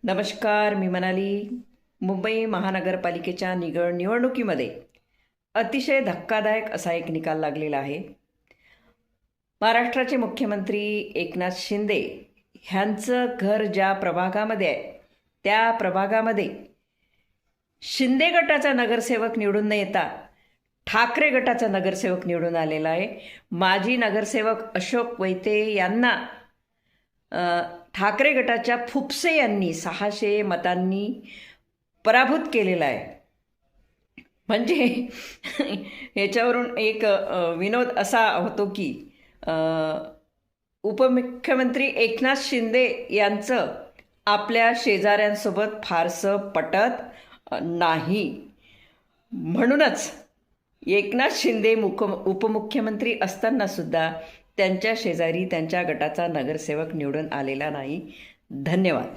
नमस्कार, मी मनाली. मुंबई महानगरपालिकेच्या निवडणुकीमध्ये अतिशय धक्कादायक असा एक निकाल लागलेला आहे. महाराष्ट्राचे मुख्यमंत्री एकनाथ शिंदे ह्यांचं घर ज्या प्रभागामध्ये आहे त्या प्रभागामध्ये शिंदे गटाचा नगरसेवक निवडून न येता ठाकरे गटाचा नगरसेवक निवडून आलेला आहे. माजी नगरसेवक अशोक वैते यांना ठाकरे गटाच्या फुपसे यांनी 600 मतांनी पराभूत केलेला आहे. म्हणजे याच्यावरून एक विनोद असा होतो की उपमुख्यमंत्री एकनाथ शिंदे यांचं आपल्या शेजाऱ्यांसोबत फारसं पटत नाही. म्हणूनच एकनाथ शिंदे उपमुख्यमंत्री असताना सुद्धा त्यांच्या शेजारी त्यांच्या गटाचा नगरसेवक निवडून आलेला नाही. धन्यवाद.